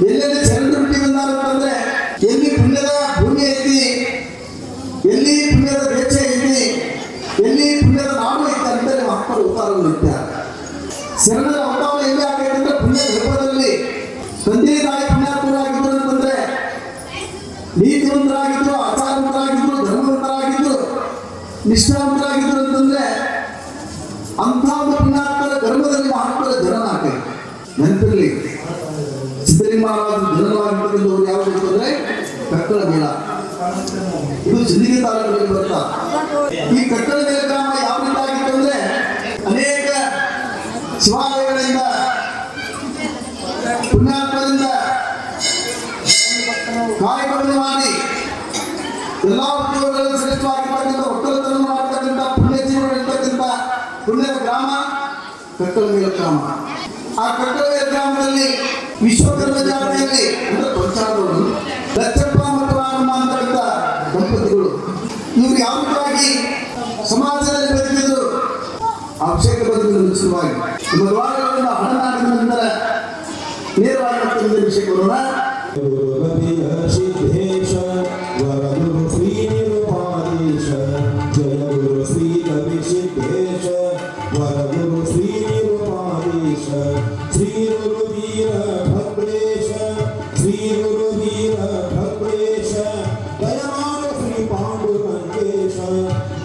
ಎಲ್ಲೆಲ್ಲಿ ಚರಂಡಿ ಹುಟ್ಟಿ ಬಂದಾರಂತಂದ್ರೆ ಎಲ್ಲಿ ಪುಣ್ಯದ ಭೂಮಿ ಐತಿ, ಎಲ್ಲಿ ಪುಣ್ಯದ ದೇಶ ಐತಿ, ಎಲ್ಲಿ ಪುಣ್ಯದ ನಾಡು ಐತಿ ಅಂತ ಮಹಾತ್ಮರು ಉತ್ತಾರವನ್ನು ಇಟ್ಟಾರ. ಶರಣರ ಅವತಾರ ಎಲ್ಲಿ ಆಗೈತೆ ಅಂದ್ರೆ ಪುಣ್ಯ ಗರ್ಭದಲ್ಲಿ ತಂದೆ ತಾಯಿ ಪುಣ್ಯಾತ್ಮರಾಗಿದ್ರು ಅಂತಂದ್ರೆ ನೀತಿವಂತರಾಗಿದ್ರು, ಆಚಾರವಂತರಾಗಿದ್ರು, ಧರ್ಮವಂತರಾಗಿದ್ರು, ನಿಷ್ಠಾವಂತರಾಗಿದ್ರು ಅಂತಂದ್ರೆ ಅಂಥ ಒಂದು ಪುಣ್ಯಾತ್ಮರ ಗರ್ಭದಲ್ಲಿ ಮಹಾತ್ಮರ ಜನನ ಆಗ್ತೈತೆ. ನೆನಪಿರಲಿ, ಸಿದ್ದಲಿಂಗ ಮಹಾರಾಜರು ಜನನವಾಗಿರ್ತಕ್ಕಂಥವ್ರು ಯಾವುದು ಅಂತಂದ್ರೆ ಕಕ್ಕಳ ಮೇಳ. ಇದು ಸಿಂದಗಿ ತಾಲೂಕಿನಲ್ಲಿ ಬರ್ತಾ. ಈ ಕಕ್ಕಳ ಮೇಳ ಗ್ರಾಮ ಯಾವ ರೀತಿ ಆಗಿತ್ತು ಅಂದ್ರೆ ಅನೇಕ ಶಿವಾಲಯಗಳಿಂದ ಪುಣ್ಯಾತ್ಮರಿಂದ ಕಾರ್ಯಗಳನ್ನು ಮಾಡಿ ಎಲ್ಲಾ ಉದ್ಯೋಗಗಳನ್ನು ಶ್ರೇಷ್ಠವಾಗಿರ್ತಕ್ಕಂಥ ಒಕ್ಕಲತನ ಮಾಡ್ತಕ್ಕಂಥ ಪುಣ್ಯ ಜೀವನ ಇರ್ತಕ್ಕಂಥ ಪುಣ್ಯದ ಗ್ರಾಮ ಕಕ್ಕಳ ಮೇಳ ಗ್ರಾಮ. ಆ ಕಕ್ಕಳ ಮೇಳ ಗ್ರಾಮದಲ್ಲಿ ವಿಶ್ವಕರ್ಮ ಜಾತ್ರೆಯಲ್ಲಿ ಅಂದ್ರೆ ಪಂಚಾಂಗಗಳು ಲಚ್ಚಪ್ಪ ಮತ್ತು ರಾಮಮ್ಮ ಅಂತಕ್ಕಂಥ ದಂಪತಿಗಳು ಇವರು ಯಾವ ರೀತಿಯಾಗಿ ಸಮಾಜದಲ್ಲಿ ಬದುಕಿದ್ರು ಅಭಿಷೇಕ ಬದುಕಿನ ನಿಶ್ಚಿತವಾಗಿ ಮದುವಾರಗಳಿಂದ ಹಣ ನಾಡಿದ ನಂತರ ನೇರವಾಗಿ ಮತ್ತೊಂದು ವಿಷಯ ಬರೋಣ. ಸಿದ್ದೇಶ ವರಗುರು ಶ್ರೀ ನಿರುಪಾದೇಶ ಜಯ ಗುರು ಶ್ರೀ ಕವಿ ಸಿದ್ದೇಶ ವರಗುರು ಶ್ರೀ ನಿರುಪಾದೇಶ ಶ್ರೀ ಗುರು ವೀರ ಭದ್ರೇಶ ಶ್ರೀ ಗುರು ವೀರ ಭದ್ರೇಶ ದಯಮಾಡ ಶ್ರೀ ಪಾಂಡುರಂಗೇಶ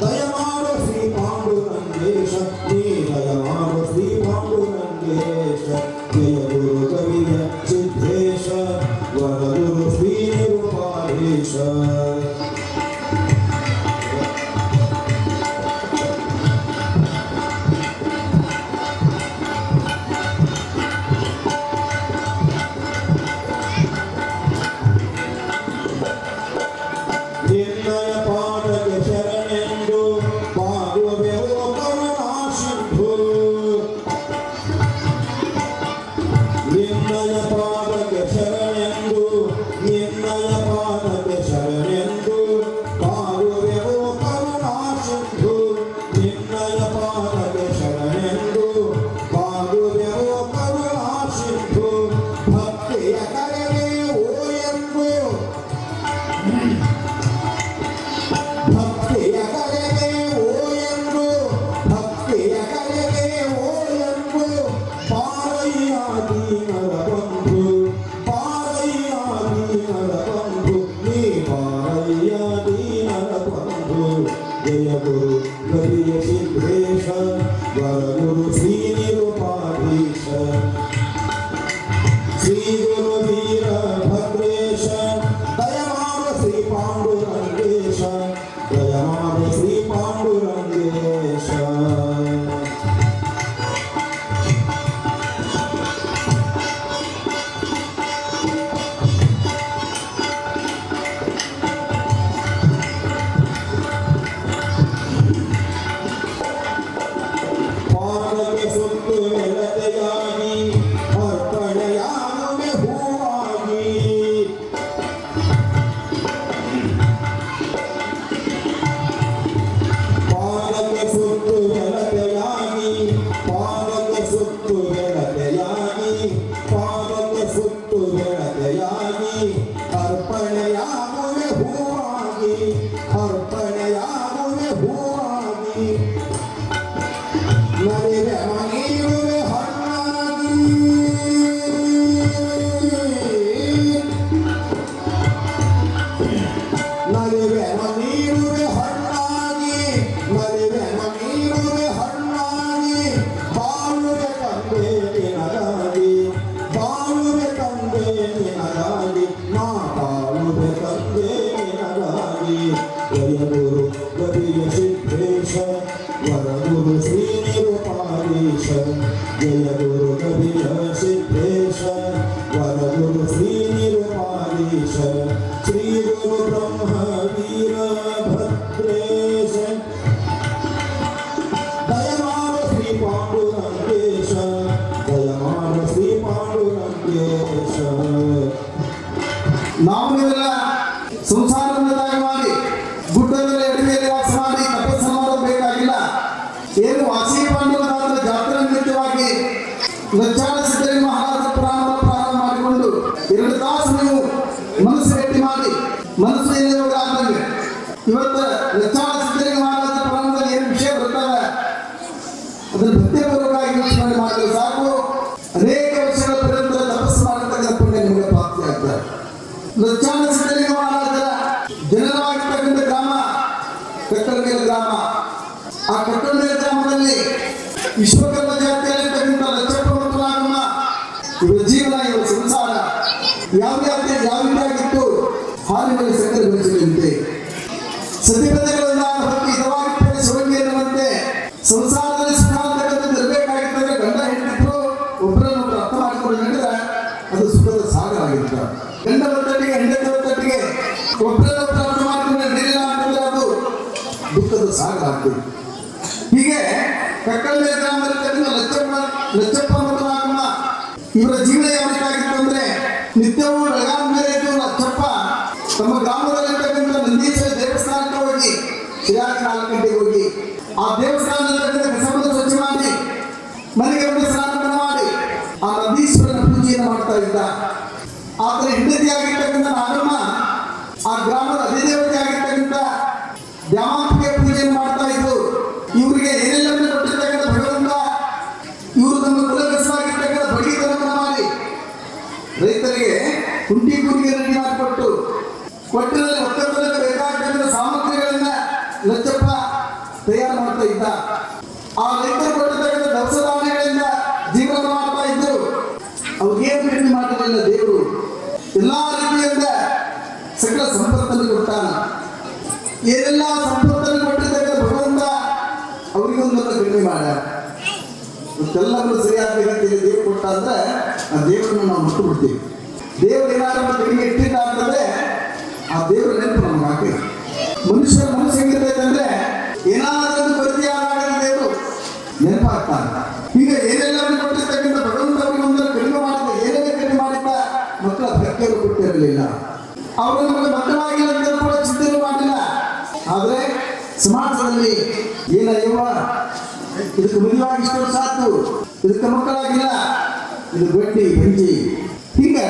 ದಯಮಾಡ ಶ್ರೀ ಪಾಂಡುರಂಗೇಶ ನೀ ದಯಮಾಡ ಶ್ರೀ ಪಾಂಡುರಂಗೇಶ ಜಯ ಗುರು ಕವಿಯ ಸಿದ್ದೇಶ ವರಗುರು ಶ್ರೀ ನಿರುಪಾದೇಶ. ನಿರ್ಣಯ ಪಾಠಕ್ಕೆ ಶರಣೆಂದು ಬಾಗುವೆವು ಕರುಣಾಸಿಂಧು. ನಿರ್ಣಯ ಪಾಠಕ್ಕೆ ಶರಣೆಂದು ನಿರ್ಣಯ ಪಾಠಕ್ಕೆ ಶರಣೆಂದು ಬಾಗುವೆವು ಕರುಣಾಸಿಂಧು. ನಿರ್ಣಯ ಪಾಠಕ್ಕೆ ಶರಣೆಂದು ಬಾಗುವೆವು ಕರುಣಾಸಿಂಧು. ಭಕ್ತಿಯ ಕರೆಗೆ ಓ ಎಂದು ಭಕ್ತಿಯ ಕರೆಗೆ ಓ ಎಂದು ಭಕ್ತಿಯ ಕರೆಗೆ ಓ ಎಂದು ಪಾರಯ್ಯ ದೀನರ ಬಂಧು ಪಾರಯ್ಯ ದೀನರ ಬಂಧು ನೀ ಪಾರಯ್ಯ ದೀನರ ಬಂಧು. ಜಯ ಗುರು ಕವಿಯ ಸಿದ್ದೇಶ ವರಗುರು ಶ್ರೀ ನಿರುಪಾಧೀಶ ಶ್ರೀ ಗುರು ವೀರ ಭದ್ರೇಶ ದಯಮಾಡ ಶ್ರೀ ಪಾಂಡುರಂಗೇಶ ದಯಮಾಡ ಶ್ರೀ ಪಾಂಡುರಂಗೇಶ. ಪಾದಕ್ಕೆ ಸುತ್ತು ನೆಲತೆಯಾಗಿ ಅರ್ಪಣೆಯಾಗುವೆ ಹೂವಾಗಿ ಪಾದಕ್ಕೆ ಸುತ್ತು ಗೆಳತೆಯಾಗಿ ಪಾದಕ್ಕೆ ಸುತ್ತು ಗೆಳತೆಯಾಗಿ ಪಾದಕ್ಕೆ ಸುತ್ತು ಗೆಳತೆಯಾಗಿ ಅರ್ಪಣೆಯಾಗುವೆ ಹೂವಾಗಿ ಅರ್ಪಣೆಯಾಗುವೆ ಹೂವಾಗಿ. ನಲಿವೆ ಮನೆಯುವೆ ಹಣ್ಣಾಗಿ ನಲಿವೆ ಮನೆಯುವೆ ಹಣ್ಣಾಗಿ ನಲಿವೆ ಮನೆಯುವೆ ಹಣ್ಣಾಗಿ ಬಾಳುವೆ ತಂದೆ ನಿನಗಾಗಿ ಬಾಳುವೆ ತಂದೆ ನಿನಗಾಗಿ ನಾ ಬಾಳುವೆ ತಂದೆ ನಿನಗಾಗಿ. ಜಯ ಗುರು ಕವಿಯ ಸಿದ್ದೇಶ ವರಗುರು ಶ್ರೀ ನಿರುಪಾದೇಶ ಜಯ ಗುರು ಕವಿಯ ಸಿದ್ದೇಶ ವರಗುರು ಶ್ರೀ ನಿರುಪಾದೇಶ ಶ್ರೀ ಗುರು ಬ್ರಹ್ಮ ವೀರ ಭದ್ರೇಶ ದಯಮಾಡ ಶ್ರೀ ಪಾಂಡುರಂಗೇಶ ದಯಮಾಡ ಶ್ರೀ ಪಾಂಡುರಂಗೇಶ. ನಾವು ನೀವೆಲ್ಲ ಸಂಸಾರವನ್ನು ತ್ಯಾಗ ಮಾಡಿ ಗುಡ್ಡದಲ್ಲಿ ಅಡವಿಯಲ್ಲಿ ವಾಸ ಮಾಡಿ ತಪಸ್ಸು ಮಾಡೋದು ಬೇಕಾಗಿಲ್ಲ. ಏನು ವಾಸಿ ಪಾಂಡವರಾದ ಜಾತ್ರಾ ನಿಮಿತ್ತವಾಗಿ ಲಚ್ಚಾಳ ಸಿದ್ದಲಿಂಗ ಮಹಾರಾಜ ಪುರಾಣ ಪ್ರಾರಂಭ ಮಾಡಿಕೊಂಡು 2 ತಾಸು ನೀವು ಮನಸ್ಸು ಗಟ್ಟಿ ಮಾಡಿ ಮನಸ್ಸು ಏನಿರೋದಾದ್ರೆ ಇವತ್ತು ಲಕ್ಷಾಣ ಸಿದ್ಧಲಿಂಗ ಮಹಾರಾಜ ಪುರಾಣದಲ್ಲಿ ಏನು ವಿಷಯ ಬರ್ತವೆ ಅದನ್ನು ಭಕ್ತಿಪೂರ್ವಕವಾಗಿ ಯೋಚನೆ ಮಾಡಿದ್ರೆ ಸಾಕು. ಅನೇಕ ವರ್ಷಗಳ ಪರ್ಯಂತ ತಪಸ್ಸು ಮಾಡತಕ್ಕಂಥ ಪುಣ್ಯ ನಿಮಗೆ ಪ್ರಾಪ್ತಿ ಆಗ್ತದೆ. ಲಕ್ಷಾಣ ಸಿದ್ಧಲಿಂಗ ಮಹಾರಾಜರ ಜನರವಾಗಿರ್ತಕ್ಕಂಥ ಗ್ರಾಮ ಕಕ್ಕಲಮೇಲ ಗ್ರಾಮ. ಆ ಕಕ್ಕಲಮೇಲ ಗ್ರಾಮದಲ್ಲಿ ವಿಶ್ವಕರ್ಮ ಜಾತಿಯಲ್ಲಿರ್ತಕ್ಕಂಥ ಲಚ್ಚಪ್ಪ ಮತ್ತು ನಾಗಮ್ಮ ಇವರ ಜೀವನ ಇವರ ಸಂಸಾರ ಯಾವ ರೀತಿಯಾಗಿತ್ತು. ಹಾಲಿನಲ್ಲಿ ಸಕ್ಕರೆ ಬೆಳೆಸಿದಂತೆ ಸತಿಪದಗಳಿಂದ ಹೊತ್ತು ಹಿತವಾಗಿ ಶಿವಗೆ ಎನ್ನುವಂತೆ ಸಂಸಾರದಲ್ಲಿ ಸುಖ ಅಂತಕ್ಕಂಥದ್ದು ಇರಬೇಕಾಗಿತ್ತಂದ್ರೆ ಗಂಡ ಹೆಂಡತಿದ್ರು ಒಬ್ಬರನ್ನೊಬ್ಬರು ಅರ್ಥ ಮಾಡಿಕೊಂಡು ನಡೆದ್ರೆ ಅದು ಸುಖದ ಸಾಗರ ಆಗಿರುತ್ತೆ. ಗಂಡ ಒತ್ತಟ್ಟಿಗೆ ಹೆಂಡತಿ ಒತ್ತಟ್ಟಿಗೆ ಒಬ್ಬರನ್ನೊಬ್ಬರು ಅರ್ಥ ಮಾಡಿಕೊಂಡು ನಡೆಯಲಿಲ್ಲ ಅಂತಂದ್ರೆ ಅದು ದುಃಖದ ಸಾಗರ ಆಗ್ತದೆ. ಹೀಗೆ ಕಕ್ಕಲಮೇಲ ಗ್ರಾಮದಲ್ಲಿ ಲಚ್ಚಪ್ಪ ಮತ್ತು ನಾಗಮ್ಮ ಇವರ ಜೀವನ ಯಾವ ರೀತಿಯಾಗಿತ್ತು ಅಂದ್ರೆ ನಿತ್ಯವೂ ಬೆಳಗಾವಿ ಮೇಲೆ ಇದ್ದು ಲಚ್ಚಪ್ಪ ತಮ್ಮ ಗ್ರಾಮದಲ್ಲಿರ್ತಕ್ಕಂಥ ನಂದೀಶ್ವರ ದೇವಸ್ಥಾನಕ್ಕೆ ಹೋಗಿ ಶಿರಾಗಿ 4 ಗಂಟೆಗೆ ಹೋಗಿ ಆ ದೇವಸ್ಥಾನದಲ್ಲಿರ್ತಕ್ಕಂಥ ಕಸಬನ್ನು ಸ್ವಚ್ಛ ಮಾಡಿ ಮನೆಗೆ ಒಂದು ಸ್ನಾನ ಮಾಡಿ ಆ ನಂದೀಶ್ವರನ ಪೂಜೆಯನ್ನು ಮಾಡ್ತಾ ಇದ್ದ. ಆತನ ಹೆಂಡತಿಯಾಗಿರ್ತಕ್ಕಂಥ ನಾಗಮ್ಮ ಆ ಗ್ರಾಮದ ಅಧಿದೇವತೆ ಆಗಿರ್ತಕ್ಕಂಥ ದ್ಯಾಮಾಂಬಿಕೆ ಪೂಜೆಯನ್ನು ಮಾಡ್ತಾ ಇದ್ದು. ಇವರಿಗೆ ಏನೆಲ್ಲವನ್ನು ಕೊಟ್ಟಿರ್ತಕ್ಕಂಥ ಭಗವಂತ ಇವರು ತಮ್ಮ ಕುಲಕಸವಾಗಿರ್ತಕ್ಕಂಥ ಬಡಗಿತನವನ್ನು ಮಾಡಿ ರೈತರಿಗೆ ಕುಂಟಿ ಕೂರಿಗೆ ರೆಡಿ ಮಾಡಿಕೊಟ್ಟು ಕೊಟ್ಟಿನಲ್ಲಿ ಒಕ್ಕಲಿಗರಿಗೆ ಬೇಕಾಗಿದ್ದ ಸಾಮಗ್ರಿಗಳನ್ನ ಲಚ್ಚಪ್ಪ ತಯಾರು ಮಾಡ್ತಾ ಇದ್ದ. ಆ ರೈತರು ಕೊಟ್ಟಿರ್ತಕ್ಕಂಥ ದವಸ ಧಾನ್ಯಗಳಿಂದ ಜೀವನ ಮಾಡ್ತಾ ಇದ್ರು. ಅವ್ರಿಗೇನು ಕಡಿಮೆ ಮಾಡಲಿಲ್ಲ ದೇವರು. ಎಲ್ಲಾ ರೀತಿಯಿಂದ ಸಕಲ ಸಂಪತ್ತನ್ನು ಕೊಟ್ಟಾನ. ಏನೆಲ್ಲ ಸಂಪತ್ತನ್ನು ಕೊಟ್ಟಿರ್ತಕ್ಕಂಥ ಭಗವಂತ ಅವರಿಗೊಂದನ್ನು ಕಡಿಮೆ ಮಾಡ. ಎಲ್ಲರೂ ಸರಿಯಾದ ರೀತಿಯಲ್ಲಿ ದೇವರು ಕೊಟ್ಟ ಅಂದ್ರೆ ಆ ದೇವರನ್ನು ನಾವು ಮುಟ್ಟು ಬಿಡ್ತೀವಿ. ದೇವರು ಏನಾದ್ರು ಕಡಿಮೆ ಇಟ್ಟಿದ್ದ ಅಂತಂದ್ರೆ ಆ ದೇವರ ನೆನಪು ನಮ್ಗೆ ಹಾಕಿ. ಮನುಷ್ಯರ ಮನಸ್ಸು ಹೆಂಗಿರ್ತೈತೆ ಅಂದ್ರೆ ಏನಾದ್ರೂ ಕೊರತೆ ಆದಾಗ ದೇವರು ನೆನಪಾಗ್ತಾನೆ. ಈಗ ಏನೆಲ್ಲವನ್ನು ಕೊಟ್ಟಿರ್ತಕ್ಕಂಥ ಭಗವಂತ ಅವರಿಗೊಂದನ್ನು ಕಡಿಮೆ ಮಾಡಿದ. ಏನೇನೇ ಕಡಿಮೆ ಮಾಡಿದ್ದ ಮಕ್ಕಳ ಭಕ್ತಿಯನ್ನು ಕೊಟ್ಟಿರಲಿಲ್ಲ. ಅವರು ನಮಗೆ ಮಕ್ಕಳಾಗಿಲ್ಲ ಅಂತ ಕೂಡ ಚಿಂತನೆ ಮಾಡಿಲ್ಲ. ಆದ್ರೆ ಸಮಾಜದಲ್ಲಿ ಏನಯ್ಯವ ಇದಕ್ಕೆ ಮದುವಾಗಿ ಇಷ್ಟು ವರ್ಷ ಆಯ್ತು, ಇದಕ್ಕೆ ಮಕ್ಕಳಾಗಿಲ್ಲ, ಇದು ಗಟ್ಟಿ ಗಂಜಿ ಹೀಗೆ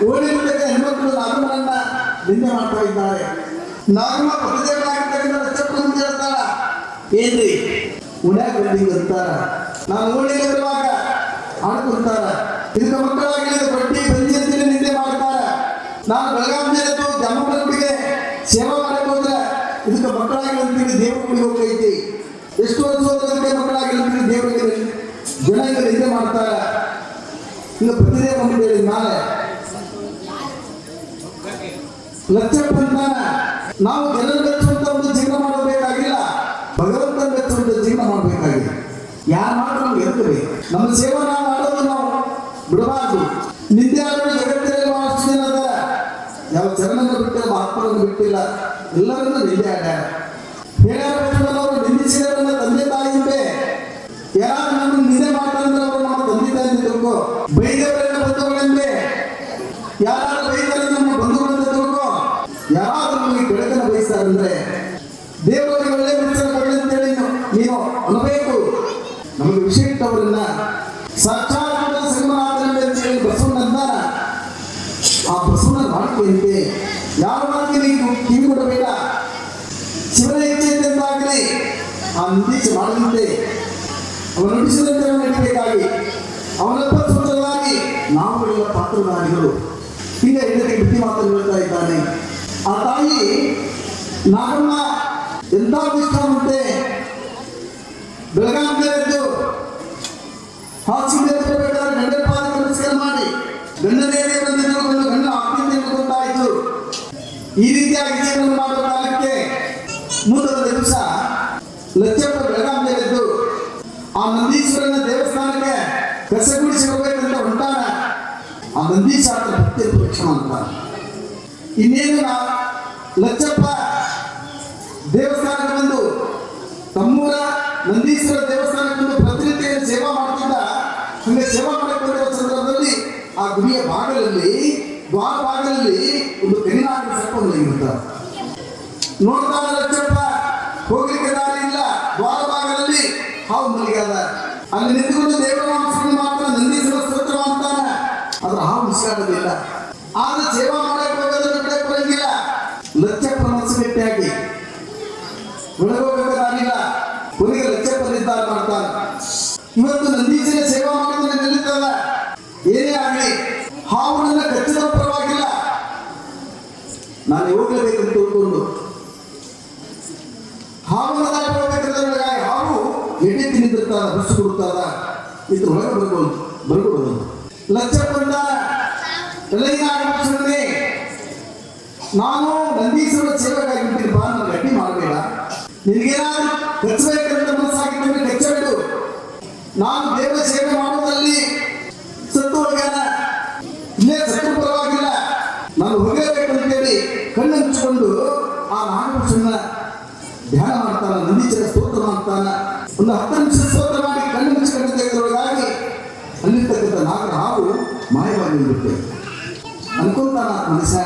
ಓಡಿರ್ತಕ್ಕ ಹೆಣ್ಮಕ್ಳು ನಾಗಮ್ಮನನ್ನ ನಿಂದೆ ಮಾಡ್ತಾ ಇದ್ದಾರೆ. ನಾಗಮ್ಮ ಪ್ರತಿದೇವರಾಗಿರ್ತಕ್ಕಂಥ ಲಚ್ಚಪ್ಪ ಅಂತ ಹೇಳ್ತಾರ. ಏನ್ರಿ ಉಣ್ಯಾಕ ಬಂದಿಂಗ್ ಅಂತಾರ. ನಾನು ಓಣಿಯಲ್ಲಿ ಬರುವಾಗ ಆಡ್ಕೊಂತಾರ. ಇದಕ್ಕೆ ಮಕ್ಕಳಾಗಿಲ್ಲ, ಇದು ಗಟ್ಟಿ ಗಂಜಿ ಅಂತೇಳಿ ನಿಂದೆ ಮಾಡ್ತಾರ. ನಾನು ಬೆಳಗಾವಿಯಲ್ಲಿ ಜಮ್ಮಗುಡಿಗೆ ಸೇವಾ ಮಾಡಕ್ಕೆ ಹೋದ್ರೆ ಇದಕ್ಕೆ ಮಕ್ಕಳಾಗಿಲ್ಲ ಅಂತೇಳಿ ದೇವ್ರ ಗುಡಿಗೆ ಹೋಗೈತಿ. ಎಷ್ಟು ವರ್ಷ ಹೋದ್ರೆ ಮಕ್ಕಳಾಗಿಲ್ಲ ಅಂತೇಳಿ ದೇವರಿಗೆ ಜನ ಈಗ ನಿಂದೆ ಮಾಡ್ತಾರ. ಈಗ ಪ್ರತಿದೇವ ಅಂತೇಳಿ ನಾಳೆ ಲಚ್ಚಪ್ಪ ಅಂತಾನ. ನಾವು ಜನರ ಮೆಚ್ಚುವಂತ ಒಂದು ಜೀವನ ಮಾಡಬೇಕಾಗಿಲ್ಲ, ಭಗವಂತನ ಮೆಚ್ಚುವಂತ ಜೀವನ ಮಾಡಬೇಕಾಗಿದೆ. ಯಾರು ಮಾಡಿದ್ರು ನಮ್ಗೆ ಎದುರು ನಮ್ಮ ಸೇವೆ ನಾವು ಮಾಡೋದು ನಾವು ಬಿಡಬಾರ್ದು. ನಿಂದೆ ಆಡೋದು ಜಗತ್ತಿನಲ್ಲಿ ಬಹಳಷ್ಟು ಜನ ಅದ. ಯಾವ ಚರಣನ್ನು ಬಿಟ್ಟಿಲ್ಲ, ಮಹಾತ್ಮರನ್ನು ಬಿಟ್ಟಿಲ್ಲ, ಎಲ್ಲರನ್ನೂ ನಿಂದೆ ಆಡ್ಯಾರ. ಹೇಳವರು ನಿಂದಿಸಿದವರನ್ನ ತಂದೆ ತಾಯಿಯಂತೆ ಯಾರು ನಮ್ಮನ್ನು ನಿಂದೆ ಮಾಡ್ತಾರಂದ್ರೆ ಅವರು ನಮ್ಮ ತಂದೆ ತಾಯಿ ತಿಳ್ಕೊ. ಬೈದವರನ್ನ ಬಂಧುಗಳಂತೆ ಯಾರು ಬೈತಾರೆ ನಮ್ಮ ಬಂಧುಗಳಂತ ತಿಳ್ಕೊ. ಯಾರಾದ್ರೂ ನಮಗೆ ಬೆಳಕನ್ನು ಬಯಸ್ತಾರಂದ್ರೆ ದೇವರಿಗೆ ಒಳ್ಳೆ ಮನುಷ್ಯರ ಕೊಡಲಿ ಅಂತೇಳಿ ನೀನು ಅನ್ನಬೇಕು. ನಮಗೆ ವಿಷಯ ಇಟ್ಟವರನ್ನ ಸಾಕ್ಷಾತ್ ಸಂಗಮನಾಥನಲ್ಲಿ ಅಂತೇಳಿ ಬಸವಣ್ಣಂತ ಆ ಬಸವಣ್ಣ ಮಾಡ್ತೀಯಂತೆ ಯಾರು ಮಾಡ್ತೀನಿ ಕಿವಿ ಕೊಡಬೇಡ. ಶಿವನ ಇಚ್ಛೆಯಿಂದಾಗಲಿ ಆ ನಂದೀಶ ಮಾಡದಂತೆ ಅವನು ನುಡಿಸಿದಂತೆ ಅವನು ನಡಿಬೇಕಾಗಿ ಅವನಪ್ಪ ಸ್ವತಂತ್ರವಾಗಿ ನಾವುಗಳೆಲ್ಲ ಪಾತ್ರಧಾರಿಗಳು. ಈಗ ಹೆಂಡತಿ ಬುದ್ಧಿ ಮಾತನ್ನು ಹೇಳ್ತಾ ಇದ್ದಾನೆ. ಆ ತಾಯಿ ನಾಗಮ್ಮ ಎಂಥ ನಿಷ್ಠಾವಂತೆ. ಬೆಳಗಾವಿಯಲ್ಲಿದ್ದು ಹಾಸಿಗೆ ಬೇಕಾದ್ರೆ ಗಂಡನ ಪಾದಕ್ಕೆ ನಮಸ್ಕಾರ ಮಾಡಿ ಗಂಡನೇ ಬಂದಿದ್ದು ಗಂಡ ಆತ್ಮೀಯತೆ ಗೊತ್ತಾಯಿತು. ಈ ರೀತಿಯಾಗಿ ಜೀವನ ಮಾಡುವ ಕಾಲಕ್ಕೆ ಮುಂದಿನ ದಿವಸ ಲಚ್ಚಪ್ಪ ಬೆಳಗಾವಿಯಲ್ಲಿದ್ದು ಆ ನಂದೀಶ್ವರನ ದೇವಸ್ಥಾನಕ್ಕೆ ಕಸಗುಡಿಸಿ ಹೋಗ್ಬೇಕಂತ ಹೊಂಟಾನ. ಆ ನಂದೀಶ ಭಕ್ತಿ ಪ್ರಕ್ಷಣ ಅಂತ ಇನ್ನೇನು ಲಚ್ಚಪ್ಪ ದೇವಸ್ಥಾನಕ್ಕೆ ಬಂದು ತಮ್ಮೂರ ನಂದೀಶ್ವರ ದೇವಸ್ಥಾನಕ್ಕೆ ಬಂದು ಪ್ರತಿನಿತ್ಯ ಸೇವಾ ಮಾಡ್ತಿದ್ದ. ಹಂಗೆ ಸೇವಾ ಮಾಡಕ್ಕೆ ಬಂದಿರೋ ಸಂದರ್ಭದಲ್ಲಿ ಆ ಗುಡಿಯ ಭಾಗದಲ್ಲಿ ದ್ವಾರ ಭಾಗದಲ್ಲಿ ಒಂದು ಕರಿನಾಗ ಸರ್ಪ ಇರುತ್ತೆ. ನೋಡ್ತಾ ಲಚ್ಚಪ್ಪ ಹೋಗ್ಲಿಕ್ಕೆ ದಾರಿ ಇಲ್ಲ. ದ್ವಾರ ಭಾಗದಲ್ಲಿ ಹಾವು ಮಲಗ್ಯಾದ. ಅಲ್ಲಿ ನಿಂತುಕೊಂಡು ದೇವರ ನಾಮಸ್ಮರಣೆ ಮಾಡ್ತಾನೆ, ನಂದೀಶ್ವರ ಸ್ತೋತ್ರ ಮಾಡ್ತಾನೆ. ಆದ್ರೆ ಹಾವು ಉಸಿರಾಡೋದಿಲ್ಲ. ಆದ್ರೆ ಸೇವಾ ಮಾಡಕ್ಕೆ ಹೋಗೋದ್ರ ಕಡೆ ಬರಂಗಿಲ್ಲ. ಲಕ್ಷಪ್ಪ ಮನಸ್ಸು ಗಟ್ಟಿಯಾಗಿ ಒಳಗೋಗಬೇಕಾಗಿಲ್ಲ. ಕೊನೆಗೆ ಲಕ್ಷಪ್ಪ ನಿರ್ಧಾರ ಮಾಡ್ತಾನೆ, ಇವತ್ತು ನಂದೀಶನ ಸೇವಾ ಮಾಡಿದ್ರೆ ನಿಲ್ಲುತ್ತದ. ಏನೇ ಆಗಲಿ ಹಾವು ನನ್ನ ಕಚ್ಚಿದ ಪರವಾಗಿಲ್ಲ, ನಾನು ಹೋಗಲೇಬೇಕಂತ ತಿಳ್ಕೊಂಡು ಹಾವನ್ನ ದಾಟಿ ಹೋಗ್ಬೇಕಾದ್ರೆ ಹಾವು ಎಡೆ ತಿನ್ನಿದಿರ್ತಾರ, ಬಸ್ಸು ಕೊಡ್ತಾರ, ಇದ್ರ ಒಳಗೆ ಬರ್ಕೊಡೋದು. ಲಕ್ಷಪ್ಪಂದ ನಾನು ನಂದೀಶ್ವರ ಸೇವೆಗಾಗಿರ್ತೀನಿ ಬಾ, ನಾನು ಗಟ್ಟಿ ಮಾಡಬೇಡ. ನಿನಗೇನಾದ್ರೂ ಕಚ್ಚಬೇಕಂತ ಮನಸ್ಸಾಗಿದ್ದರೆ ಕಚ್ಚಬೇಡು. ನಾನು ದೇವರ ಸೇವೆ ಮಾಡೋದಲ್ಲಿ ಸತ್ತು ಹೋಗ್ಯಾನ, ಇಲ್ಲೇ ಸತ್ತು ಪರವಾಗಿಲ್ಲ, ನಾನು ಹೋಗಲೇಬೇಕಂತೇಳಿ ಕಣ್ಣು ಹಂಚಿಕೊಂಡು ಆ ನಾಗಭೂಷಣ ಧ್ಯಾನ ಮಾಡ್ತಾನ, ನಂದೀಶ್ವರ ಸ್ತೋತ್ರ ಮಾಡ್ತಾನ. ಒಂದು 10 ನಿಮಿಷ ಸ್ತೋತ್ರ ಮಾಡಿ ಕಣ್ಣು ಮುಚ್ಚಿಕೊಂಡು ತೆಗೆದೊಳಗಾಗಿ ಅಲ್ಲಿರ್ತಕ್ಕಂಥ ನಾಗರ ಹಾವು ಮಾಯವಾಗಿ ನಿಲ್ಲುತ್ತೆ. ಅನ್ಕೊಂತಾನ ಮನುಷ್ಯ,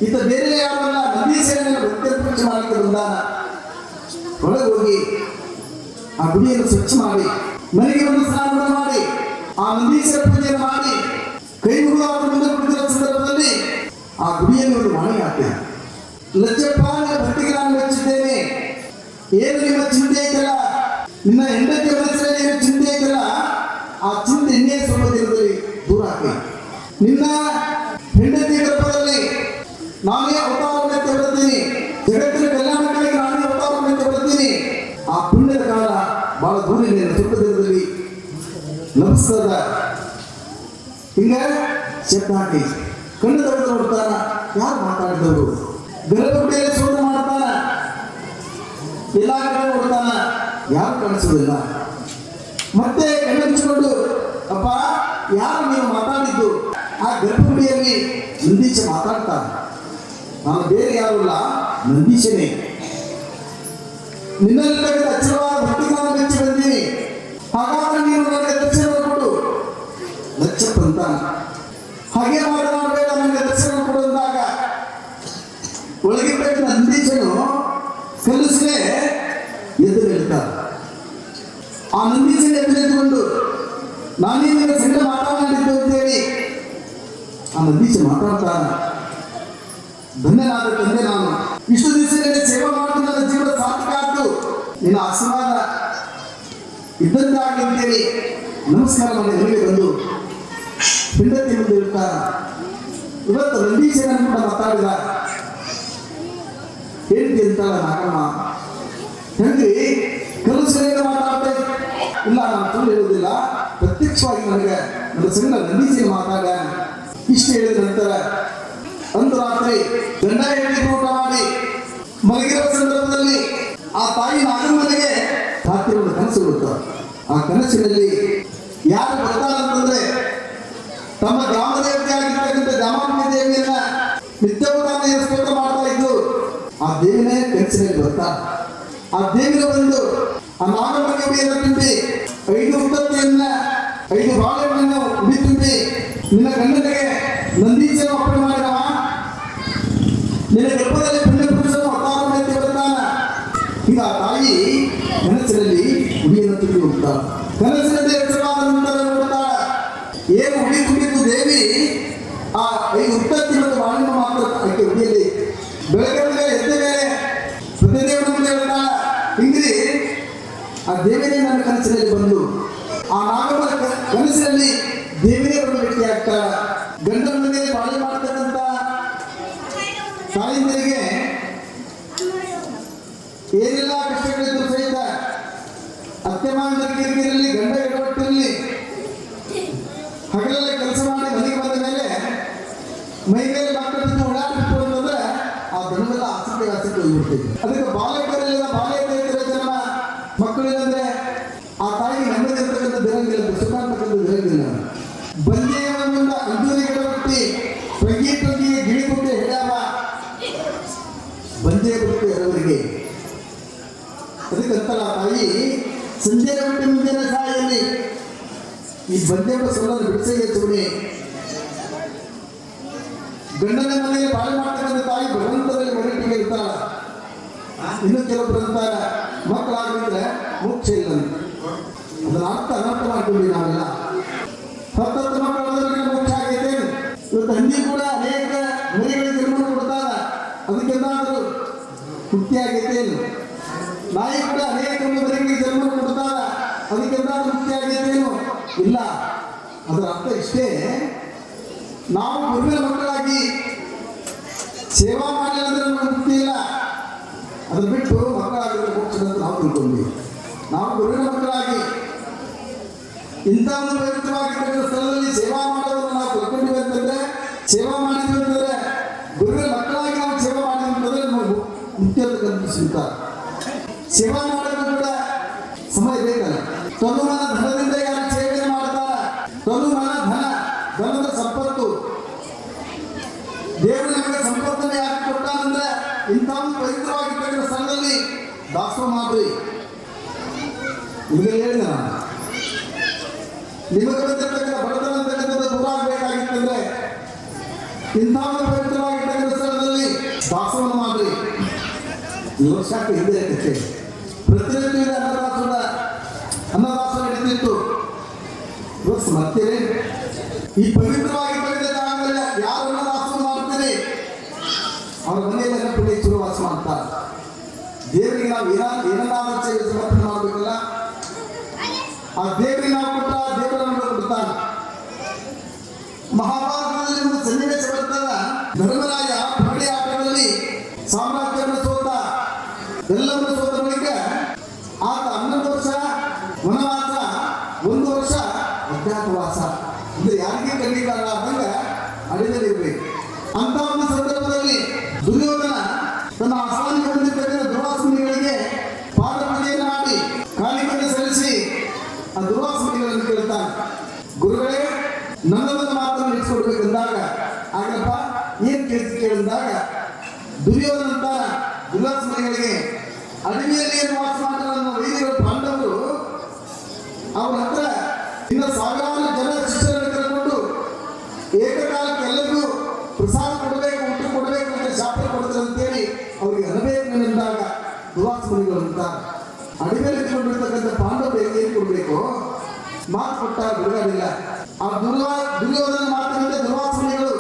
ಈತ ಬೇರೆ ಯಾವಲ್ಲ ನಂದೀಶ್ವರನ ಪ್ರತ್ಯಕ್ಷ ಮಾಡಲಿಕ್ಕೆ ಬಂದಾನ. ಒಳಗೆ ಹೋಗಿ ಆ ಗುಡಿಯನ್ನು ಸ್ವಚ್ಛ ಮಾಡಿ ಮನೆಗೆ ಒಂದು ಸ್ನಾನ ಮಾಡಿ ಆ ನಂದೀಶ್ವರ ಪೂಜೆಯನ್ನು ಮಾಡಿ ಕೈ ಮುಗಿದ ಮುಂದೆ ಕುಳಿತಿರೋ ಸಂದರ್ಭದಲ್ಲಿ ಆ ಗುಡಿಯನ್ನು ಒಂದು ಮಾಡಿ ಹಾಕ್ತೇನೆ. ಲಜ್ಜಪ್ಪ, ಭಕ್ತಿಗೆ ನಾನು ಮೆಚ್ಚಿದ್ದೇನೆ. ಏನು ನಿಮ್ಮ ಚಿಂತೆ ಐತಲ್ಲ, ನಿನ್ನ ಹೆಂಡತಿ ಮನಸ್ಸಿನಲ್ಲಿ ಏನು ಚಿಂತೆ ಐತಲ್ಲ, ಆ ಚಿಂತೆ ಇನ್ನೇ ಸ್ವಲ್ಪ ದಿನದಲ್ಲಿ ದೂರ ಹಾಕಿ. ನಿನ್ನ ಹೆಂಡತಿ ಗರ್ಭದಲ್ಲಿ ನಾನೇ ಅವತಾರವನ್ನು ತೆಗೆದುತ್ತೀನಿ, ಜಗತ್ತಿನ ಕಲ್ಯಾಣಕ್ಕಾಗಿ ನಾನೇ ಅವತಾರವನ್ನು ತೆಗೆದುತ್ತೀನಿ. ಆ ಪುಣ್ಯದ ಕಾಲ ಬಹಳ ದೂರ ಇಲ್ಲ, ಸ್ವಲ್ಪ ದಿನದಲ್ಲಿ ಲಭಿಸ್ತದ. ಹಿಂಗ ಶಬ್ದ ಹಾಕಿ ಕಣ್ಣು ತೆಗೆದು ನೋಡ್ತಾನ, ಯಾರು ಮಾತಾಡಿದವರು? ಗರ್ಭಗುಡಿಯಲ್ಲಿ ಶೋಧ ಮಾಡ್ತಾನ, ಎಲ್ಲ ಕಡೆ ನೋಡ್ತಾನ, ಯಾರು ಕಾಣಿಸೋದಿಲ್ಲ. ಮತ್ತೆ ಕಣ್ಣು ಅಪ್ಪ ಯಾರು ನೀವು ಮಾತಾಡಿದ್ದು? ಆ ಗರ್ಭಗುಡಿಯಲ್ಲಿ ನಂದೀಶ ಮಾತಾಡ್ತಾನೆ, ನಾನು ಬೇರೆ ಯಾರಲ್ಲ, ನಂದೀಶನೇ. ನಿನ್ನಲ್ಲಿ ಅಚ್ಚರವಾದ ಭಕ್ತಿಗೆ ನಾನು ಮೆಚ್ಚಿ ಬಂದೀನಿ, ಹಾಗಾದ್ರೆ ನೀನು ನನಗೆ ದರ್ಶನ ಕೊಡು. ಲಕ್ಷಪ್ಪ ಅಂತಾನ, ಹಾಗೆ ಮಾತನಾಡಬೇಡ, ನನಗೆ ದರ್ಶನ ಕೊಡು ಅಂದಾಗ ಒಳಗಿರ್ಬೇಕು ನಂದೀಶನು ಕಲಿಸಲೇ ಎದ್ದು ನಿಲ್ತಾನೆ. ಆ ನಂದೀಶನ ಎದ್ದು ನಿಂತುಕೊಂಡು ನಾನೇ ನಿನ್ನ ಸಂಘ ಮಾತನಾಡಿದ್ದು ಅಂತೇಳಿ ಆ ನಂದೀಶ ಮಾತಾಡ್ತಾನ. ಧನ್ಯನಾದ ತಂದೆ, ನಾನು ಇಷ್ಟು ದಿವಸ ಸೇವೆ ಮಾಡಿ ನನ್ನ ಜೀವನ ಸಾರ್ಥಕ ಆಯ್ತು, ನಿನ್ನ ಆಶೀರ್ವಾದ ಇದ್ದಂತಾಗಲಿ ಅಂತೇಳಿ ನಮಸ್ಕಾರ ಮಾಡಿ ಮನೆಗೆ ಬಂದು ಹೆಂಡತಿ ಮುಂದೆ ಇರ್ತಾರ. ಇವತ್ತು ನಂದೀಶನ ಕೂಡ ಮಾತಾಡಿದ ಹೇಳ್ತಿ ಅಂತಾಳ ನಾಗಮ್ಮ, ಹೆಂಗ್ರಿ ಕಲಸರಿಂದ ಮಾತಾಡ್ತಾ ಇಲ್ಲ, ನಾನು ಸುಳ್ಳು ಹೇಳುವುದಿಲ್ಲ, ಪ್ರತ್ಯಕ್ಷವಾಗಿ ನನಗೆ ನನ್ನ ಸಂಘ ನಂದೀಶನ ಮಾತಾಡ. ಇಷ್ಟು ಹೇಳಿದ ನಂತರ ಒಂದು ರಾತ್ರಿ ಗಂಡ ಹೆಂಡತಿ ಊಟ ಮಾಡಿ ಮಲಗಿರೋ ಸಂದರ್ಭದಲ್ಲಿ ಆ ತಾಯಿ ನಾಗಮ್ಮನಿಗೆ ರಾತ್ರಿ ಒಂದು ಕನಸು ಬಿಡ್ತಾರೆ. ಆ ಕನಸಿನಲ್ಲಿ ಯಾರು ಬರ್ತಾರಂತಂದ್ರೆ ತಮ್ಮ ಗ್ರಾಮ ದೇವತೆ ಆಗಿರ್ತಕ್ಕಂಥ ಗ್ರಾಮಾಂಬಿ ದೇವಿಯನ್ನ ನಿತ್ಯವತಾನ ಸ್ತೋತ್ರ ಮಾಡ್ತಾ ಇದ್ದು ಆ ದೇವಿನೇ ಕನಸಿನಲ್ಲಿ ಬರ್ತಾರೆ. ಆ ದೇವಿನ ಬಂದು ಆ ನಾಗಮ್ಮನಿಗೆ ಉಡಿಯನ್ನು ತುಂಬಿ 5 ಉತ್ತತ್ತಿಯನ್ನ 5 ಬಾಳೆಹಣ್ಣನ್ನು ಉಡಿ ತುಂಬಿ ನಿನ್ನ ಗಂಡನಿಗೆ ನಂದೀಶನ ಅಪ್ಪಣೆ ಮಾಡಿದವ, ನಿನ್ನ ಗರ್ಭದಲ್ಲಿ ಪುಣ್ಯ ಪುರುಷನು ಅವತಾರವನ್ನು ಬರ್ತಾನ. ಈಗ ಆ ತಾಯಿ ಕನಸಿನಲ್ಲಿ ಉಡಿಯನ್ನು ತುಂಬಿ ಹೋಗ್ತಾಳೆ. ಕನಸಿನಲ್ಲಿ ಎಚ್ಚರವಾದ ನಂತರ ನೋಡ್ತಾಳ, ಏನು ಉಡಿ ತುಂಬಿದ್ದು ದೇವಿ ಆ 5 ಉತ್ತತ್ತಿ ಮತ್ತು ಬಾಳೆಹಣ್ಣು ಮಾತ್ರ ಆಕೆ ಉಡಿಯಲ್ಲಿ. ಬೆಳಗ್ಗೆ ಎದ್ದ ಮೇಲೆ ಸತ್ಯದೇವನ ಮುಂದೆ ಹೇಳ್ತಾಳ, ಹಿಂಗ್ರಿ ಆ ದೇವಿನೇ ನನ್ನ ಕನಸಿನಲ್ಲಿ ಬಂದು ಆ ನಾಗಮ್ಮನ ಕನಸಿನಲ್ಲಿ ದೇವಿನೇ ಒಂದು ಭೇಟಿ ಆಗ್ತಾಳ. ಗಂಡನ ಮನೆಯಲ್ಲಿ ಬಾಳೆ ಮಾಡ್ತಕ್ಕಂಥ ತಾಯಿಂದರಿಗೆ ಏನೆಲ್ಲ ಕಷ್ಟಗಳಿದ್ರು ಸಹಿತ ಅತ್ತೆ ಮಾವನ ಕಿರಿಕಿರಲ್ಲಿ, ಗಂಡ ಎಡವಟ್ಟಿರಲಿ, ಹಗಲೆಲ್ಲ ಕೆಲಸ ಮಾಡಿ ಮನೆಗೆ ಬಂದ ಮೇಲೆ ಮೈ ಮೇಲೆ ಮಕ್ಕಳು ಬಿದ್ದು ಓಡಾಡ್ಬಿಟ್ಟು ಅಂತಂದ್ರೆ ಆ ದನವೆಲ್ಲ ಆಸಕ್ತಿ ಹೋಗ್ಬಿಡ್ತೈತಿ. ಅದಕ್ಕೆ ಬಾಲಕರಲ್ಲಿಲ್ಲ, ಬಾಲ್ಯ ಜನ ಮಕ್ಕಳಿಲ್ಲಂದ್ರೆ ಆ ತಾಯಿಗೆ ನೆಮ್ಮದಿ ಇರ್ತಕ್ಕಂಥ ದಿರಂಗಿಲ್ಲ, ಸುಖ ಅಂತಕ್ಕಂಥ ದಿರಂಗಿಲ್ಲ. ಬಂಜೆಯವನಿಂದ ಅಂಜೂರಿಗೆ ಎಡವಟ್ಟಿ ಪ್ರಗೀಟೊಂದಿಗೆ ಗಿಳಿಗುಡ್ಡೆ ಹಿಡಿಯವ ಬಂಜೆ ಬಿಟ್ಟು ಎರವರಿಗೆ. ಅದಕ್ಕಂತಲ್ಲ ತಾಯಿ ಸಂಜೆ ಬಿಟ್ಟು ಮುಂಜಾನೆ ಸಾಯಲ್ಲಿ ಈ ಬಂಜೆಂಬ ಸೊಲ್ಲನ್ನು ಬಿಡಿಸಿಗೆ ಸುಮ್ಮನೆ ಗಂಡನ ಮನೆಗೆ ಬಾಳೆ ಮಾಡ್ತಕ್ಕಂಥ ತಾಯಿ ಭಗವಂತನಲ್ಲಿ ಮರಟಿಗೆ ಇರ್ತಾಳ. ಇನ್ನು ಕೆಲವೊಬ್ರು ಅಂತಾರ ಮಕ್ಕಳಾಗಿದ್ರೆ ಮೋಕ್ಷ ಇಲ್ಲ, ಅದನ್ನ ಅನರ್ಥ ಮಾಡ್ಕೊಂಡ್ವಿ ನಾವೆಲ್ಲ. 10 ಮಕ್ಕಳಾದ್ರೆ ಮೋಕ್ಷ ಆಗೈತೆ. ಇವತ್ತು ಹಂದಿ ಕೂಡ ಮರಿಗಳಿಗೆ ಜನ್ಮ ಕೊಡ್ತಾರ, ಅದಕ್ಕೆಂದಾದ್ರೂ ಮುಕ್ತಿ ಆಗೈತೆ ಏನು? ನಾಯಿ ಕೂಡ ಅನೇಕ ಮರಿಗಳಿಗೆ ಜನ್ಮ ಕೊಡ್ತಾರ, ಅದಕ್ಕೆಂದಾದ್ರೂ ಮುಕ್ತಿ ಆಗೈತೆ ಏನು? ಇಲ್ಲ. ಅದರ ಅರ್ಥ ಇಷ್ಟೇ, ನಾವು ಗುರುವಿನ ಮಕ್ಕಳಾಗಿ ಸೇವಾ ಮಾಡಿಲ್ಲ ಅಂದ್ರೆ ನಮಗೆ ಮುಕ್ತಿ ಇಲ್ಲ. ಅದ್ರ ಬಿಟ್ಟು ಮಕ್ಕಳಾಗಿದ್ರೆ ಮೋಕ್ಷ ಅಂತ ನಾವು ತಿಳ್ಕೊಂಡ್ವಿ. ನಾವು ಗುರುವಿನ ಮಕ್ಕಳಾಗಿ ಇಂಥ ಒಂದು ಪವಿತ್ರವಾಗಿರ್ತಕ್ಕಂಥ ಸ್ಥಳದಲ್ಲಿ ಸೇವಾ ಮಾಡೋದನ್ನು ನಾವು ತಿಳ್ಕೊಂಡಿವಿ ಅಂತಂದ್ರೆ, ಸೇವಾ ಮಾಡಿದ್ವಿ ಅಂತಂದ್ರೆ, ಗುರುವಿನ ಮಕ್ಕಳಾಗಿ ನಾವು ಸೇವಾ ಮಾಡಿದ್ವಿ ಅಂತಂದ್ರೆ ನಮಗೆ ಮುಕ್ತಿ ಅಂತ ಕಲ್ಪಿಸುತ್ತಾರೆ. ಸೇವಾ ಮಾಡೋದು ಕೂಡ ಸಮಯ ಬೇಕಲ್ಲ. ತನುಮನ ಧನದಿಂದ ಯಾರು ಸೇವೆ ಮಾಡ್ತಾರ, ತನುಮನ ಧನ, ಧನದ ಸಂಪತ್ತು. ದೇವರು ನಮಗೆ ಸಂಪತ್ತನ್ನು ಯಾಕೆ ಕೊಟ್ಟಾನಂದ್ರೆ, ಇಂಥ ಒಂದು ಪವಿತ್ರವಾಗಿರ್ತಕ್ಕಂಥ ಸ್ಥಳದಲ್ಲಿ ದಾಸೋಹ ಮಾಡ್ರಿ. ನಿಮಗೆ ಹೇಳಿದ ನಿಮಗೆ ಬಂದಿರ್ತಕ್ಕಂಥ ಬಡತನ ಅಂತಕ್ಕಂಥದ್ದು ದೂರ ಆಗಬೇಕಾಗಿತ್ತಂದ್ರೆ ಇಂಥ ಒಂದು ಪವಿತ್ರವಾಗಿರ್ತಕ್ಕಂಥ ಸ್ಥಳದಲ್ಲಿ ದಾಸೋಹ ಮಾಡ್ರಿ. ಈ ವರ್ಷಕ್ಕೆ ಹಿಂದೆ ಕಥೆ ಪ್ರತಿನಿತ್ಯ ಅನ್ನದಾಸ ನಡೀತಿತ್ತು. ವರ್ಷ ಮಾಡ್ತೀರಿ ಈ ಪವಿತ್ರವಾಗಿರ್ತಕ್ಕಂಥ ಜಾಗದಲ್ಲಿ ಯಾರು ಅನ್ನದಾಸ ಮಾಡ್ತೀರಿ ಅವ್ರ ಮನೆಯಲ್ಲೆಲ್ಲ ಪುಣ್ಯ ಚೂರು ವಾಸ ಮಾಡ್ತಾರೆ. ದೇವರಿಗೆ ನಾವು ಏನನ್ನಾದ್ರೂ ಸೇವೆ ಸಮರ್ಪಣೆ ಮಾಡಬೇಕಲ್ಲ, ಆ ದೇವರಿಗೆ ನಾವು ಕೊಟ್ಟ ದೇವರ ನಮಗೆ ಕೊಡ್ತಾನೆ. ಮಹಾಭಾರತದಲ್ಲಿ ಒಂದು ಸನ್ನಿವೇಶ ಬರ್ತದ. ಧರ್ಮರಾಜ ಪಗಡಿ ಆಟಗಳಲ್ಲಿ ಸಾಮ್ರಾಜ್ಯವನ್ನು ಸೋತ, ಎಲ್ಲವನ್ನು ಸೋತ ಬಳಿಕ ಆತ 11 ವರ್ಷ ವನವಾಸ, 1 ವರ್ಷ ಅಜ್ಞಾತವಾಸ. ಇದು ಯಾರಿಗೆ ಕಲಿಕಾರಂಗ ಅಡಿಯಲ್ಲಿ ಇರಬೇಕು. ಅಂತ ಒಂದು ಸಂದರ್ಭದಲ್ಲಿ ದುರ್ಯೋಧನ ತನ್ನ ಆಸ್ಥಾನಕ್ಕೆ ಬಂದಿರ್ತಕ್ಕಂಥ ದುರ್ವಾಸನಿಗಳಿಗೆ ಪಾದಪೂಜೆಯನ್ನು ಮಾಡಿ ಕಾಣಿಕೆಯನ್ನು ಸಲ್ಲಿಸಿ ಆ ದುರ್ವಾಸನಿಗಳನ್ನು ಕೇಳ್ತಾನೆ, ಗುರುಗಳೇ ನನ್ನದನ್ನು ಮಾತನ್ನು ಇರಿಸಿಕೊಡ್ಬೇಕೆಂದಾಗ, ಆಗಪ್ಪ ಏನ್ ಕೇಳಿದಾಗ ದುರ್ಯೋಧನ ಅಂತ ದುರ್ವಾಸನಿಗಳಿಗೆ ಅಡವಿಯಲ್ಲಿ ಏನು ವಾಸ ಮಾಡಿದ ನಮ್ಮ ವೈದಿಕರು ಪಾಂಡವರು ಅವರ ಹತ್ರ ಇನ್ನು ಸಾವಿರಾರು ಜನ ಶಿಷ್ಯರನ್ನು ಕರೆದುಕೊಂಡು ಏಕಕಾಲಕ್ಕೆ ಎಲ್ಲರಿಗೂ ಪ್ರಸಾದ ಕೊಡಬೇಕು, ಊಟ ಕೊಡಬೇಕು ಅಂತ ಶಾಸ್ತ್ರ ಕೊಡ್ತಾರೆ ಅಂತೇಳಿ ಅವರಿಗೆ ಅನಬೇಕು ಎಂದಾಗ ದುರ್ವಾಸನಿಗಳು ಅಂತ ಅಡವಿಯಲ್ಲಿ ಇಟ್ಕೊಂಡಿರ್ತಕ್ಕಂಥ ಪಾಂಡವರಿಗೆ ಏನು ಕೊಡಬೇಕು ಮಾತು ಕೊಟ್ಟ ಬಿಡುಗಡಿಲ್ಲ. ಆ ದುರ್ಯೋಧನ ಮಾತಿನಂತೆ ದುರ್ವಾಸನಿಗಳು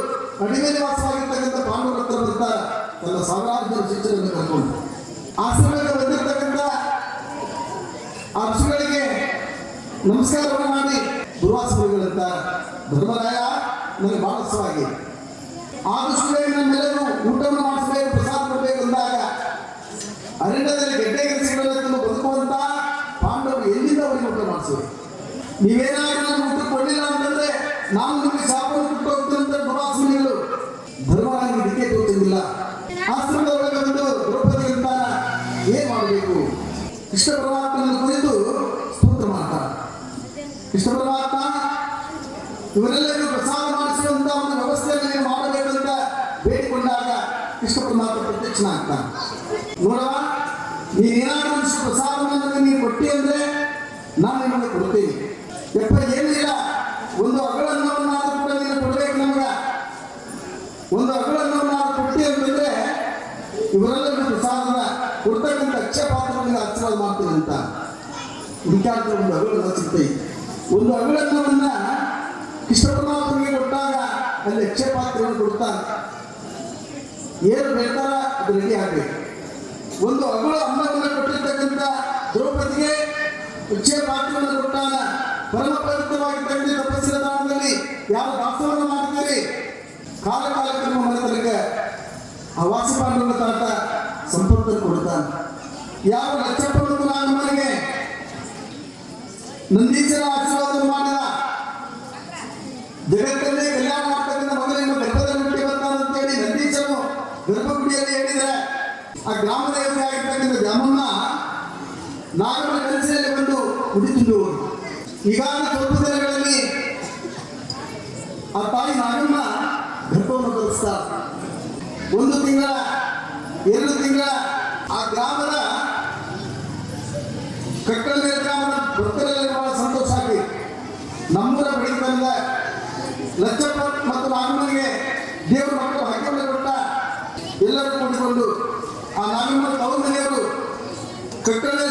ಅಡವಿಯಲ್ಲಿ ವಾಸವಾಗಿರ್ತಕ್ಕಂಥ ಪಾಂಡವರ ಹತ್ರ ಬರ್ತಾರೆ ತನ್ನ ಸಾವಿರಾರು ಜನ ಶಿಷ್ಯರನ್ನು ಕರ್ಕೊಂಡು. ಆಶ್ರಮಕ್ಕೆ ಬಂದಿರತಕ್ಕಂಥ ಆ ಋಷಿಗಳಿಗೆ ನಮಸ್ಕಾರವನ್ನು ಮಾಡಿ ದುರ್ವಾಸನಿಗಳಂತ, ಧರ್ಮರಾಯ ನನಗೆ ಬಹಳ ಇಷ್ಟವಾಗಿ ಆ ಋಷಿಗಳಿಗೆ ನಮ್ಮೆಲ್ಲರೂ ಊಟವನ್ನು ಮಾಡಿಸಬೇಕು, ಪ್ರಸಾದ ಕೊಡಬೇಕು ಅಂದಾಗ ಅರಣ್ಯದಲ್ಲಿ ಗೆಡ್ಡೆ ಗೆಣಸುಗಳನ್ನು ಬದುಕುವಂತ ಪಾಂಡವರು ಎಲ್ಲಿಂದ ಅವರಿಗೆ ಊಟ ಮಾಡಿಸುವೆ? ನೀವೇನಾದ್ರೂ ನಮ್ಗೆ ಊಟ ಕೊಡಲಿಲ್ಲ ಅಂತಂದ್ರೆ ನಾನು ನಿಮಗೆ ಶಾಪವನ್ನು ಕೊಟ್ಟು ಹೋಗ್ತೀನಿ ಅಂತ ದುರ್ವಾಸನಿಗಳು. ಧರ್ಮರಾಯನಿಗೆ ದಿಕ್ಕೆ ತೋರುತ್ತಿಲ್ಲ. ಆಶ್ರಮದ ಒಳಗೆ ಬಂದು ದ್ರೌಪದಿ ಅಂತಾರ, ಏನ್ ಮಾಡಬೇಕು? ಕೃಷ್ಣ ಪರಮಾತ್ಮನ ಕುರಿತು ಸ್ತೋತ್ರ ಮಾಡ್ತಾರೆ. ಕೃಷ್ಣ ಪರಮಾತ್ಮ ಇವರೆಲ್ಲರಿಗೂ ಪ್ರಸಾದ ಮಾಡಿಸುವಂತ ಒಂದು ವ್ಯವಸ್ಥೆಯನ್ನು ನೀವು ಮಾಡಬೇಕಂತ ಬೇಡಿಕೊಂಡಾಗ ಕೃಷ್ಣ ಪರಮಾತ್ಮ ಪ್ರತ್ಯಕ್ಷನಾಗ್ತಾನೆ. ನೋಡವ, ನೀನೇನಾದ್ರೂ ಒಂದಿಷ್ಟು ಪ್ರಸಾದವನ್ನು ನೀವು ಕೊಟ್ಟಿ ಅಂದ್ರೆ ನಾನು ನಿಮಗೆ ಕೊಡ್ತೀನಿ. ಯಪ್ಪ ಏನಿಲ್ಲ, ಒಂದು ಅಗಳನ್ನವನ್ನಾದ್ರೂ ಕೂಡ ನೀನು ಕೊಡ್ಬೇಕು ನಮಗ. ಒಂದು ಅಗಳನ್ನವನ್ನಾದ್ರೂ ಕೊಟ್ಟಿ ಅಂತಂದ್ರೆ ಇವರೆಲ್ಲರಿಗೂ ಪ್ರಸಾದನ ಕೊಡ್ತಕ್ಕಂಥ ಅಕ್ಷಯ ಪಾತ್ರಗಳಿಗೆ ಆಶೀರ್ವಾದ ಮಾಡ್ತೀನಿ ಅಂತ ಹುಡುಕಾಡ್ತ ಒಂದು ಅಗಳನ್ನ ಸಿಗ್ತೈತಿ. ಒಂದು ಅಗಳನ್ನವನ್ನ ಕೃಷ್ಣ ಪರಮಾತ್ಮನಿಗೆ ಕೊಟ್ಟಾಗ ಅಲ್ಲಿ ಅಕ್ಷಯ ಪಾತ್ರವನ್ನು ಕೊಡ್ತಾನೆ. ಏನು ಬೇಡ್ತಾರ ಅದು ರೆಡಿ ಆಗಬೇಕು. ಒಂದು ಅಗಳು ಅನ್ನವನ್ನು ಕೊಟ್ಟಿರ್ತಕ್ಕಂಥ ದ್ರೌಪದಿಗೆ ಅಕ್ಷಯ ಪಾತ್ರವನ್ನು ಕೊಟ್ಟಾಗ ಪರಮ ಪವಿತ್ರವಾಗಿರ್ತಕ್ಕಂಥ ತಪಸ್ಸಿನ ತಾಣದಲ್ಲಿ ಯಾವ ದಾಸವನ್ನು ಮಾಡ್ತೀರಿ, ಕಾಲ ಕಾಲಕ್ಕೆ ನಿಮ್ಮ ಮನೆತನಕ್ಕೆ ಆ ವಾಸಿಪಾಂಡವನ ತಾತ ಸಂಪತ್ತನ್ನು ಕೊಡ್ತಾನೆ. ಯಾವ ಲಕ್ಷಪ್ಪ ಮತ್ತು ನಾನು ಮನೆಗೆ ನಂದೀಶನ ಆಶೀರ್ವಾದ ಮಾಡಿದ, ಜಗತ್ತಲ್ಲೇ ಕಲ್ಯಾಣ ಮಾಡ್ತಕ್ಕಂಥ ಮಗನಿಗೆ ಗರ್ಭದಲ್ಲಿ ಹುಟ್ಟಿ ಬರ್ತಾನೆ ಅಂತೇಳಿ ನಂದೀಶನು ಗರ್ಭಗುಡಿಯಲ್ಲಿ ಹೇಳಿದ್ರೆ, ಆ ಗ್ರಾಮ ದೇವತೆ ಆಗಿರ್ತಕ್ಕಂಥ ಜಾಮನ್ನ ನಾಗರ ಕನಸಿನಲ್ಲಿ ಬಂದು ಹುಡಿತಿದ್ದು. ಈಗಾಗಲೇ ಸ್ವಲ್ಪ ದಿನಗಳಲ್ಲಿ ಆ ತಾಯಿ ನಾಗಮ್ಮ ಗರ್ಭವನ್ನು ಧರಿಸ್ತಾರೆ. 1 ತಿಂಗಳ 2 ತಿಂಗಳ ಆ ಗ್ರಾಮದ ಕಟ್ಟಲೆ ಗ್ರಾಮದ ಭಕ್ತರಲ್ಲಿ ಬಹಳ ಸಂತೋಷ ಆಗಿ ನಮ್ಮೂರ ಬೆಳೀತಂದ ಲಕ್ಷಪ್ಪ ಮತ್ತು ನಾಗಮ್ಮನಿಗೆ ದೇವರು ಮಕ್ಕಳು ಹಾಕಿಕೊಂಡು ಕೊಟ್ಟ. ಎಲ್ಲರೂ ಕೂಡಿಕೊಂಡು ಆ ನಾಗಮ್ಮ ತವರು ಮನೆಯವರು ಕಟ್ಟಲೆ